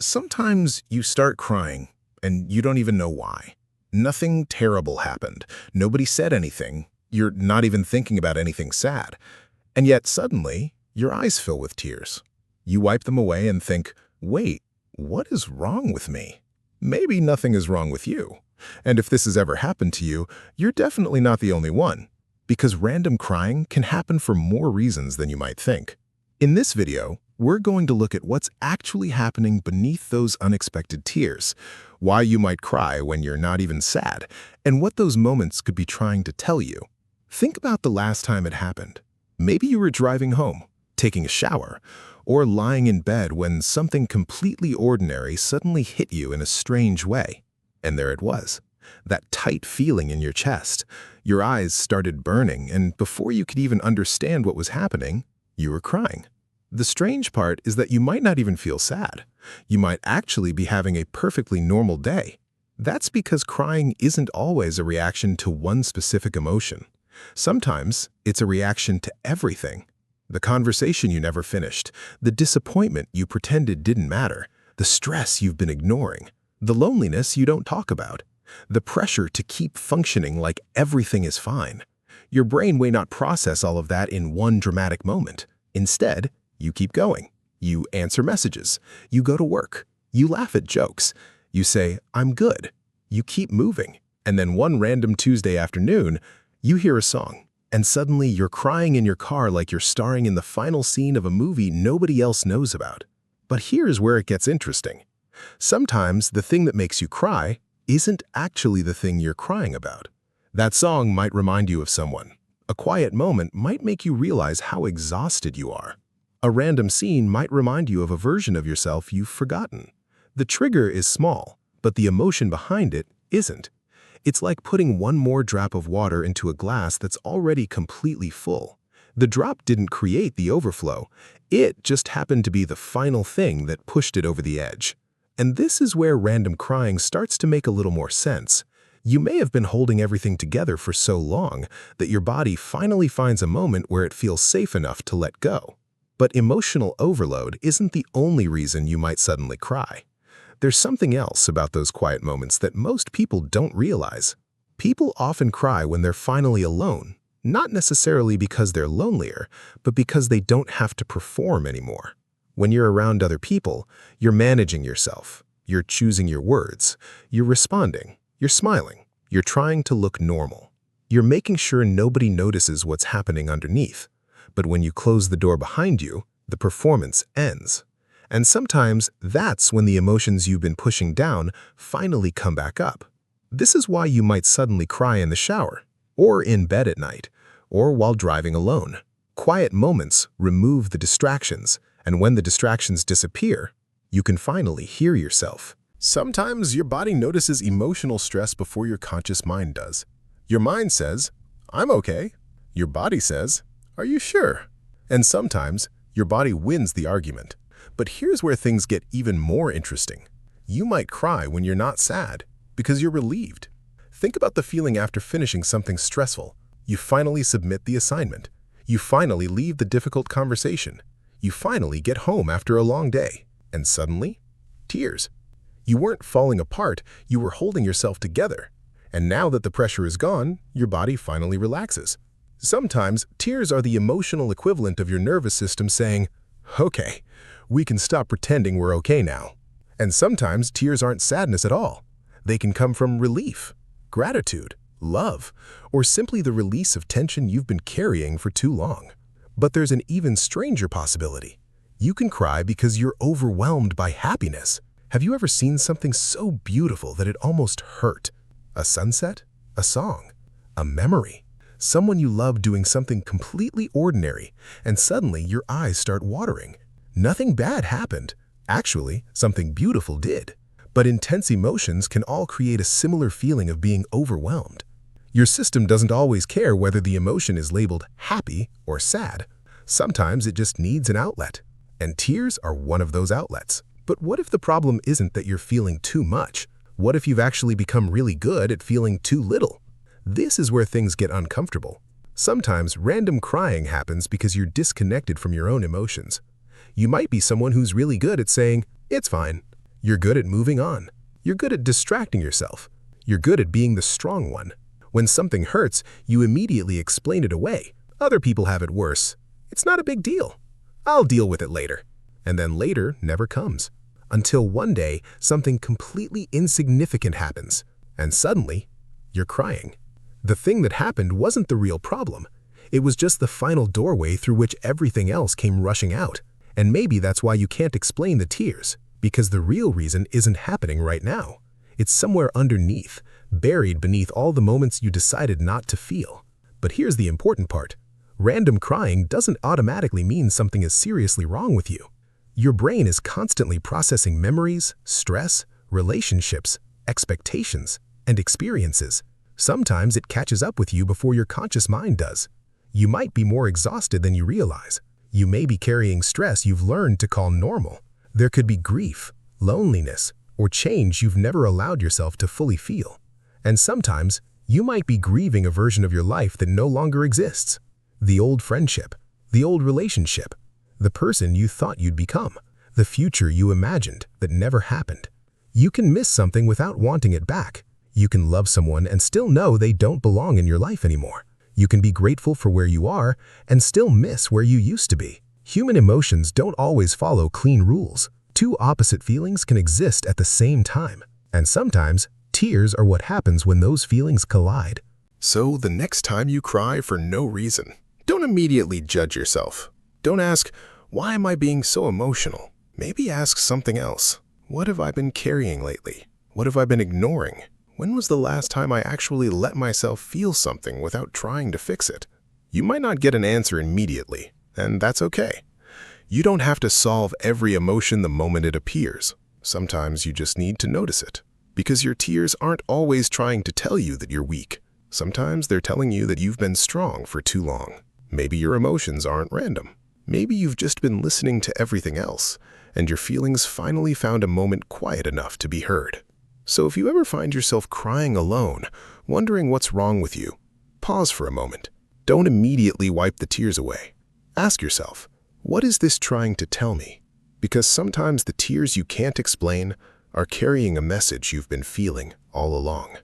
Sometimes you start crying and you don't even know why. Nothing terrible happened. Nobody said anything. You're not even thinking about anything sad. And yet suddenly, your eyes fill with tears. You wipe them away and think, wait, what is wrong with me? Maybe nothing is wrong with you. And if this has ever happened to you, you're definitely not the only one. Because random crying can happen for more reasons than you might think. In this video, we're going to look at what's actually happening beneath those unexpected tears, why you might cry when you're not even sad, and what those moments could be trying to tell you. Think about the last time it happened. Maybe you were driving home, taking a shower, or lying in bed when something completely ordinary suddenly hit you in a strange way. And there it was, that tight feeling in your chest. Your eyes started burning, and before you could even understand what was happening, you were crying. The strange part is that you might not even feel sad. You might actually be having a perfectly normal day. That's because crying isn't always a reaction to one specific emotion. Sometimes it's a reaction to everything. The conversation you never finished, the disappointment you pretended didn't matter, the stress you've been ignoring, the loneliness you don't talk about, the pressure to keep functioning like everything is fine. Your brain may not process all of that in one dramatic moment. Instead, you keep going. You answer messages. You go to work. You laugh at jokes. You say, I'm good. You keep moving. And then one random Tuesday afternoon, you hear a song. And suddenly you're crying in your car like you're starring in the final scene of a movie nobody else knows about. But here's where it gets interesting. Sometimes the thing that makes you cry isn't actually the thing you're crying about. That song might remind you of someone. A quiet moment might make you realize how exhausted you are. A random scene might remind you of a version of yourself you've forgotten. The trigger is small, but the emotion behind it isn't. It's like putting one more drop of water into a glass that's already completely full. The drop didn't create the overflow. It just happened to be the final thing that pushed it over the edge. And this is where random crying starts to make a little more sense. You may have been holding everything together for so long that your body finally finds a moment where it feels safe enough to let go. But emotional overload isn't the only reason you might suddenly cry. There's something else about those quiet moments that most people don't realize. People often cry when they're finally alone, not necessarily because they're lonelier, but because they don't have to perform anymore. When you're around other people, you're managing yourself. You're choosing your words. You're responding. You're smiling. You're trying to look normal. You're making sure nobody notices what's happening underneath. But when you close the door behind you, the performance ends. And sometimes that's when the emotions you've been pushing down finally come back up. This is why you might suddenly cry in the shower, or in bed at night, or while driving alone. Quiet moments remove the distractions, and when the distractions disappear, you can finally hear yourself. Sometimes your body notices emotional stress before your conscious mind does. Your mind says, I'm okay. Your body says, are you sure? And sometimes, your body wins the argument. But here's where things get even more interesting. You might cry when you're not sad, because you're relieved. Think about the feeling after finishing something stressful. You finally submit the assignment. You finally leave the difficult conversation. You finally get home after a long day. And suddenly, tears. You weren't falling apart, you were holding yourself together. And now that the pressure is gone, your body finally relaxes. Sometimes, tears are the emotional equivalent of your nervous system saying, okay, we can stop pretending we're okay now. And sometimes tears aren't sadness at all. They can come from relief, gratitude, love, or simply the release of tension you've been carrying for too long. But there's an even stranger possibility. You can cry because you're overwhelmed by happiness. Have you ever seen something so beautiful that it almost hurt? A sunset? A song? A memory? Someone you love doing something completely ordinary, and suddenly your eyes start watering. Nothing bad happened. Actually, something beautiful did. But intense emotions can all create a similar feeling of being overwhelmed. Your system doesn't always care whether the emotion is labeled happy or sad. Sometimes it just needs an outlet. And tears are one of those outlets. But what if the problem isn't that you're feeling too much? What if you've actually become really good at feeling too little? This is where things get uncomfortable. Sometimes random crying happens because you're disconnected from your own emotions. You might be someone who's really good at saying, it's fine. You're good at moving on. You're good at distracting yourself. You're good at being the strong one. When something hurts, you immediately explain it away. Other people have it worse. It's not a big deal. I'll deal with it later. And then later never comes. Until one day, something completely insignificant happens. And suddenly, you're crying. The thing that happened wasn't the real problem. It was just the final doorway through which everything else came rushing out. And maybe that's why you can't explain the tears, because the real reason isn't happening right now. It's somewhere underneath, buried beneath all the moments you decided not to feel. But here's the important part. Random crying doesn't automatically mean something is seriously wrong with you. Your brain is constantly processing memories, stress, relationships, expectations, and experiences. Sometimes it catches up with you before your conscious mind does. You might be more exhausted than you realize. You may be carrying stress you've learned to call normal. There could be grief, loneliness, or change you've never allowed yourself to fully feel. And sometimes, you might be grieving a version of your life that no longer exists. The old friendship, the old relationship, the person you thought you'd become, the future you imagined that never happened. You can miss something without wanting it back. You can love someone and still know they don't belong in your life anymore. You can be grateful for where you are and still miss where you used to be. Human emotions don't always follow clean rules. Two opposite feelings can exist at the same time. And sometimes, tears are what happens when those feelings collide. So the next time you cry for no reason, don't immediately judge yourself. Don't ask, why am I being so emotional? Maybe ask something else. What have I been carrying lately? What have I been ignoring? When was the last time I actually let myself feel something without trying to fix it? You might not get an answer immediately, and that's okay. You don't have to solve every emotion the moment it appears. Sometimes you just need to notice it, because your tears aren't always trying to tell you that you're weak. Sometimes they're telling you that you've been strong for too long. Maybe your emotions aren't random. Maybe you've just been listening to everything else, and your feelings finally found a moment quiet enough to be heard. So if you ever find yourself crying alone, wondering what's wrong with you, pause for a moment. Don't immediately wipe the tears away. Ask yourself, what is this trying to tell me? Because sometimes the tears you can't explain are carrying a message you've been feeling all along.